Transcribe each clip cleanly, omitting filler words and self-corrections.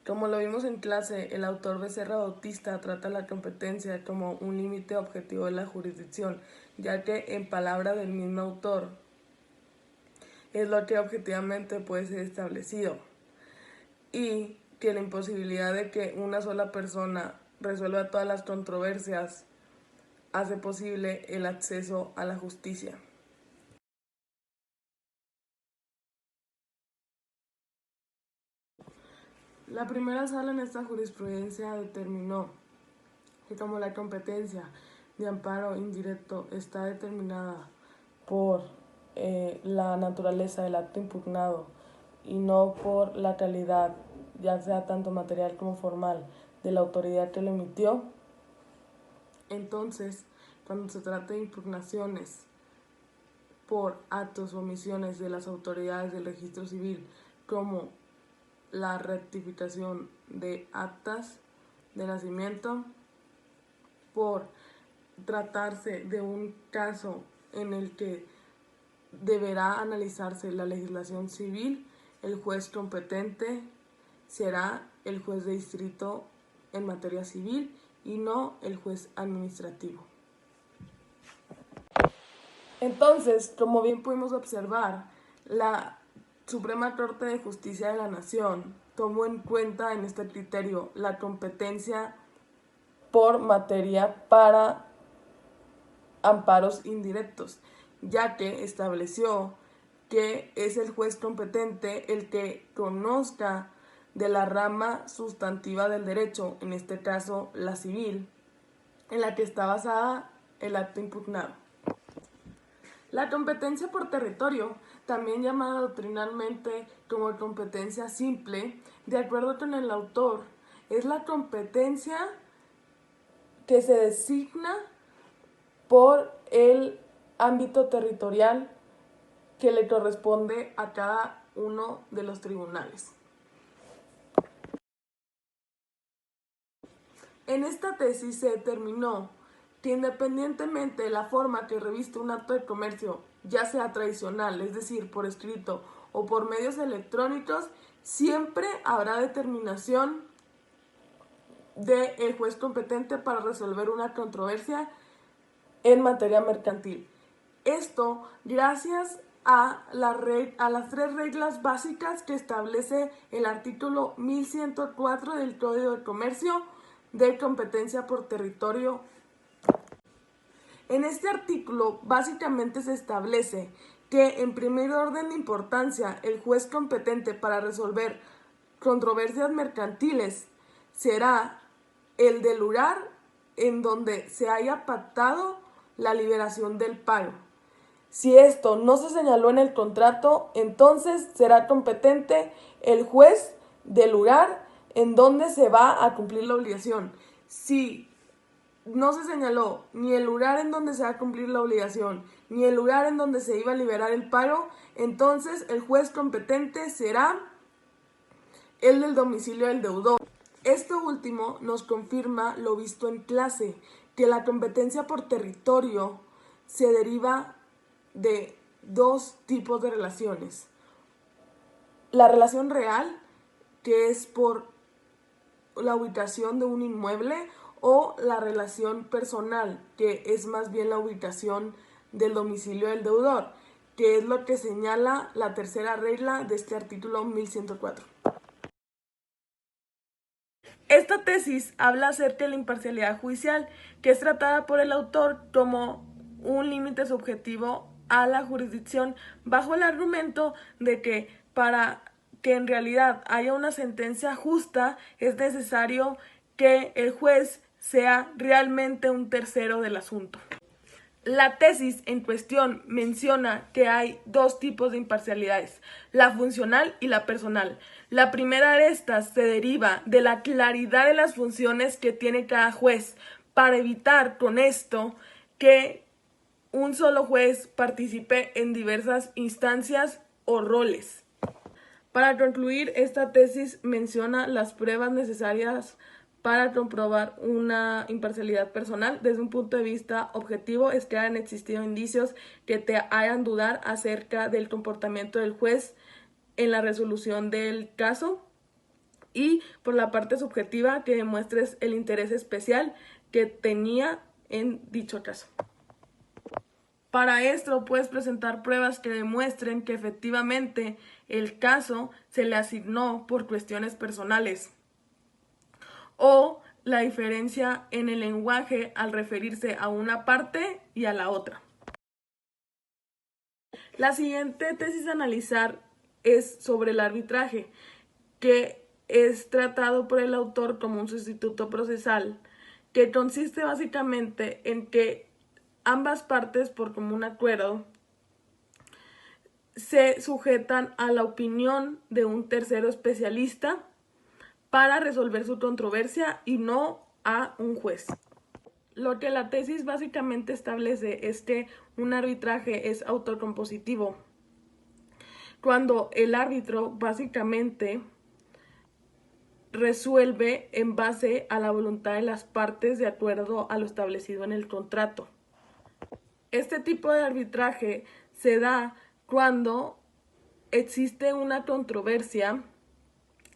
Como lo vimos en clase, el autor Becerra Bautista trata la competencia como un límite objetivo de la jurisdicción, ya que en palabra del mismo autor es lo que objetivamente puede ser establecido, y que la imposibilidad de que una sola persona resuelva todas las controversias hace posible el acceso a la justicia. La primera sala en esta jurisprudencia determinó que como la competencia de amparo indirecto está determinada por la naturaleza del acto impugnado y no por la calidad, ya sea tanto material como formal, de la autoridad que lo emitió, entonces, cuando se trata de impugnaciones por actos o omisiones de las autoridades del registro civil, como la rectificación de actas de nacimiento, por tratarse de un caso en el que deberá analizarse la legislación civil, el juez competente será el juez de distrito en materia civil y no el juez administrativo. Entonces, como bien pudimos observar, la Suprema Corte de Justicia de la Nación tomó en cuenta en este criterio la competencia por materia para amparos indirectos, ya que estableció que es el juez competente el que conozca de la rama sustantiva del derecho, en este caso la civil, en la que está basada el acto impugnado. La competencia por territorio, también llamada doctrinalmente como competencia simple, de acuerdo con el autor, es la competencia que se designa por el ámbito territorial que le corresponde a cada uno de los tribunales. En esta tesis se determinó que independientemente de la forma que reviste un acto de comercio, ya sea tradicional, es decir, por escrito o por medios electrónicos, siempre habrá determinación del juez competente para resolver una controversia en materia mercantil. Esto gracias a las 3 reglas básicas que establece el artículo 1104 del Código de Comercio de competencia por territorio. En este artículo básicamente se establece que en primer orden de importancia el juez competente para resolver controversias mercantiles será el del lugar en donde se haya pactado la liberación del pago. Si esto no se señaló en el contrato, entonces será competente el juez del lugar en donde se va a cumplir la obligación. Si no se señaló ni el lugar en donde se va a cumplir la obligación, ni el lugar en donde se iba a liberar el pago, entonces el juez competente será el del domicilio del deudor. Esto último nos confirma lo visto en clase, que la competencia por territorio se deriva de 2 tipos de relaciones. La relación real, que es por la ubicación de un inmueble, o la relación personal, que es más bien la ubicación del domicilio del deudor, que es lo que señala la tercera regla de este artículo 1104. Esta tesis habla acerca de la imparcialidad judicial, que es tratada por el autor como un límite subjetivo a la jurisdicción, bajo el argumento de que para que en realidad haya una sentencia justa es necesario que el juez sea realmente un tercero del asunto. La tesis en cuestión menciona que hay 2 tipos de imparcialidades, la funcional y la personal. La primera de estas se deriva de la claridad de las funciones que tiene cada juez, para evitar con esto que un solo juez participe en diversas instancias o roles. Para concluir, esta tesis menciona las pruebas necesarias para comprobar una imparcialidad personal. Desde un punto de vista objetivo es que hayan existido indicios que te hagan dudar acerca del comportamiento del juez en la resolución del caso. y por la parte subjetiva que demuestres el interés especial que tenía en dicho caso. Para esto puedes presentar pruebas que demuestren que efectivamente el caso se le asignó por cuestiones personales o la diferencia en el lenguaje al referirse a una parte y a la otra. La siguiente tesis a analizar es sobre el arbitraje, que es tratado por el autor como un sustituto procesal, que consiste básicamente en que ambas partes, por común acuerdo, se sujetan a la opinión de un tercero especialista para resolver su controversia y no a un juez. Lo que la tesis básicamente establece es que un arbitraje es autocompositivo, cuando el árbitro básicamente resuelve en base a la voluntad de las partes de acuerdo a lo establecido en el contrato. Este tipo de arbitraje se da cuando existe una controversia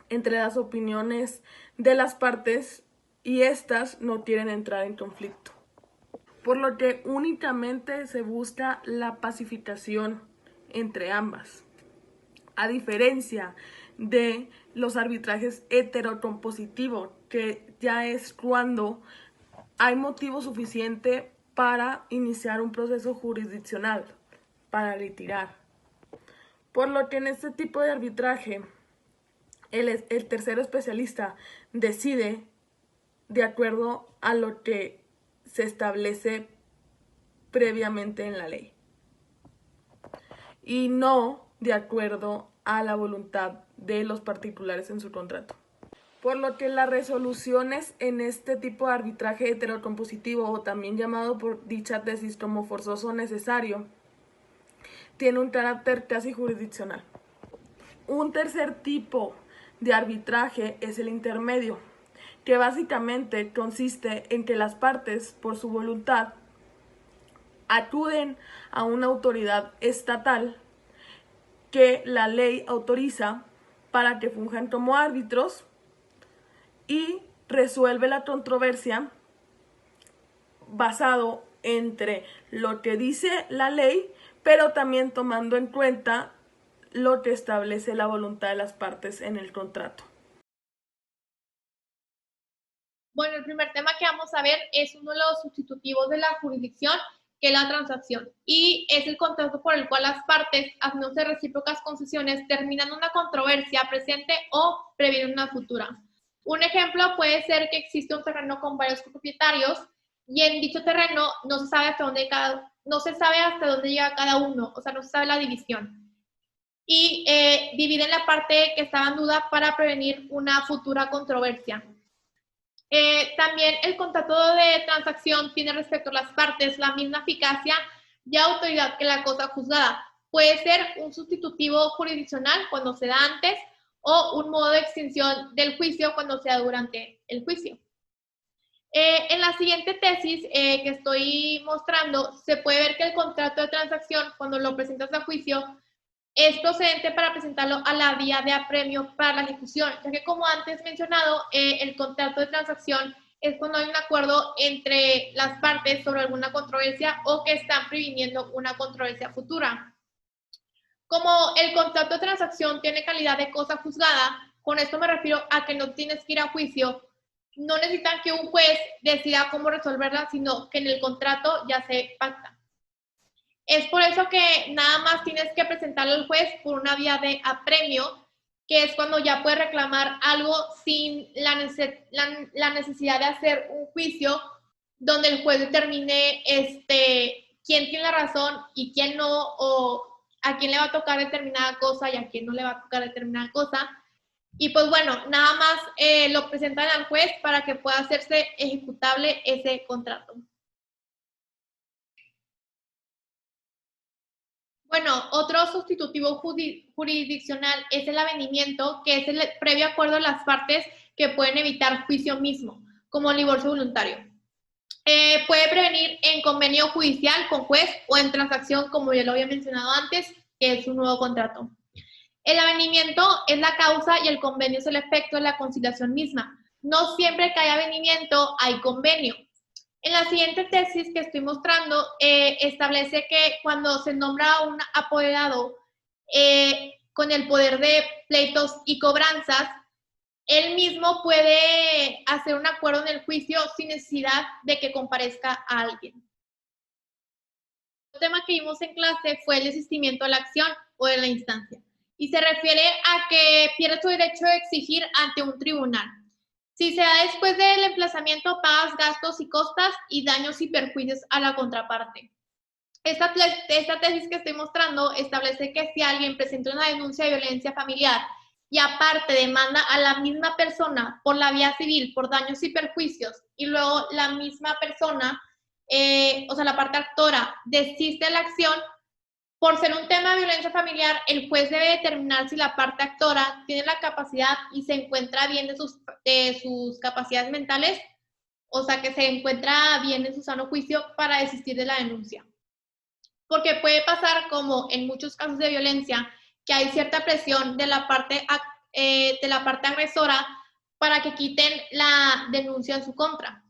entre las opiniones de las partes y éstas no quieren entrar en conflicto, por lo que únicamente se busca la pacificación entre ambas. A diferencia de los arbitrajes heterocompositivos, que ya es cuando hay motivo suficiente para iniciar un proceso jurisdiccional, para litigar. Por lo que en este tipo de arbitraje, el tercero especialista decide de acuerdo a lo que se establece previamente en la ley y no de acuerdo a la voluntad de los particulares en su contrato. Por lo que las resoluciones en este tipo de arbitraje heterocompositivo, o también llamado por dicha tesis como forzoso o necesario, tiene un carácter casi jurisdiccional. Un tercer tipo de arbitraje es el intermedio, que básicamente consiste en que las partes, por su voluntad, acuden a una autoridad estatal que la ley autoriza para que funjan como árbitros y resuelve la controversia basado entre lo que dice la ley, pero también tomando en cuenta lo que establece la voluntad de las partes en el contrato. Bueno, el primer tema que vamos a ver es uno de los sustitutivos de la jurisdicción, que es la transacción, y es el contrato por el cual las partes, haciéndose recíprocas concesiones, terminan una controversia presente o previenen una futura. Un ejemplo puede ser que existe un terreno con varios propietarios y en dicho terreno no se sabe hasta dónde llega cada uno, o sea, no se sabe la división. Y dividen la parte que estaba en duda para prevenir una futura controversia. También el contrato de transacción tiene respecto a las partes la misma eficacia y autoridad que la cosa juzgada. Puede ser un sustitutivo jurisdiccional cuando se da antes o un modo de extinción del juicio cuando se da durante el juicio. En la siguiente tesis que estoy mostrando, se puede ver que el contrato de transacción, cuando lo presentas a juicio, es procedente para presentarlo a la vía de apremio para la ejecución, ya que como antes mencionado, el contrato de transacción es cuando hay un acuerdo entre las partes sobre alguna controversia o que están previniendo una controversia futura. Como el contrato de transacción tiene calidad de cosa juzgada, con esto me refiero a que no tienes que ir a juicio, no necesitan que un juez decida cómo resolverla, sino que en el contrato ya se pacta. Es por eso que nada más tienes que presentarlo al juez por una vía de apremio, que es cuando ya puedes reclamar algo sin la necesidad de hacer un juicio donde el juez determine quién tiene la razón y quién no, o a quién le va a tocar determinada cosa y a quién no le va a tocar determinada cosa. Y pues bueno, nada más lo presentan al juez para que pueda hacerse ejecutable ese contrato. Bueno, otro sustitutivo jurisdiccional es el avenimiento, que es el previo acuerdo de las partes que pueden evitar juicio mismo, como el divorcio voluntario. Puede prevenir en convenio judicial con juez o en transacción, como ya lo había mencionado antes, que es un nuevo contrato. El avenimiento es la causa y el convenio es el efecto de la conciliación misma. No siempre que hay avenimiento hay convenio. En la siguiente tesis que estoy mostrando, establece que cuando se nombra a un apoderado con el poder de pleitos y cobranzas, él mismo puede hacer un acuerdo en el juicio sin necesidad de que comparezca a alguien. El tema que vimos en clase fue el desistimiento de la acción o de la instancia, y se refiere a que pierde su derecho de exigir ante un tribunal. Si se da después del emplazamiento, pagas gastos y costas y daños y perjuicios a la contraparte. Esta tesis que estoy mostrando establece que si alguien presenta una denuncia de violencia familiar y aparte demanda a la misma persona por la vía civil por daños y perjuicios, y luego la misma persona, o sea, la parte actora, desiste de la acción, por ser un tema de violencia familiar, el juez debe determinar si la parte actora tiene la capacidad y se encuentra bien de sus capacidades mentales, o sea, que se encuentra bien en su sano juicio para desistir de la denuncia. Porque puede pasar, como en muchos casos de violencia, que hay cierta presión de la parte agresora para que quiten la denuncia en su contra.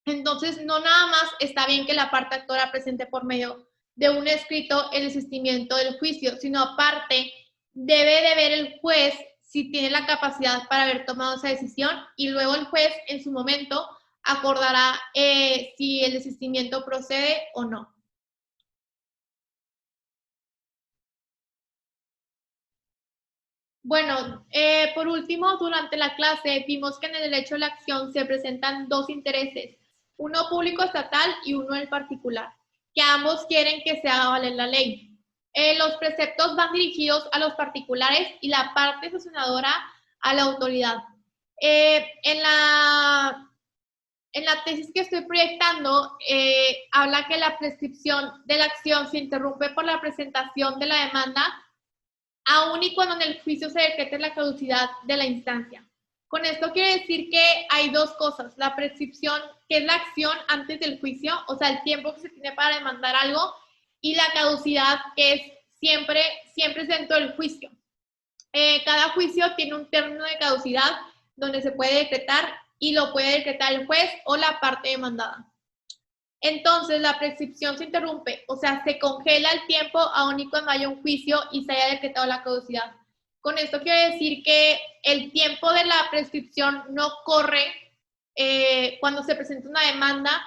Entonces, no nada más está bien que la parte actora presente por medio de un escrito el desistimiento del juicio, sino aparte debe de ver el juez si tiene la capacidad para haber tomado esa decisión, y luego el juez en su momento acordará si el desistimiento procede o no. Bueno, por último, durante la clase vimos que en el derecho a la acción se presentan dos intereses, uno público estatal y uno el particular, que ambos quieren que se haga valer la ley. Los preceptos van dirigidos a los particulares y la parte sancionadora a la autoridad. En la tesis que estoy proyectando, habla que la prescripción de la acción se interrumpe por la presentación de la demanda, aun y cuando en el juicio se decrete la caducidad de la instancia. Con esto quiere decir que hay dos cosas: la prescripción, que es la acción antes del juicio, o sea, el tiempo que se tiene para demandar algo, y la caducidad, que es siempre es dentro del juicio. Cada juicio tiene un término de caducidad donde se puede decretar, y lo puede decretar el juez o la parte demandada. Entonces, la prescripción se interrumpe, o sea, se congela el tiempo aun y cuando haya un juicio y se haya decretado la caducidad. Con esto quiere decir que el tiempo de la prescripción no corre cuando se presenta una demanda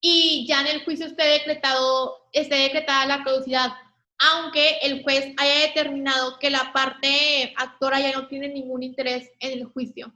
y ya en el juicio esté decretada la caducidad, aunque el juez haya determinado que la parte actora ya no tiene ningún interés en el juicio.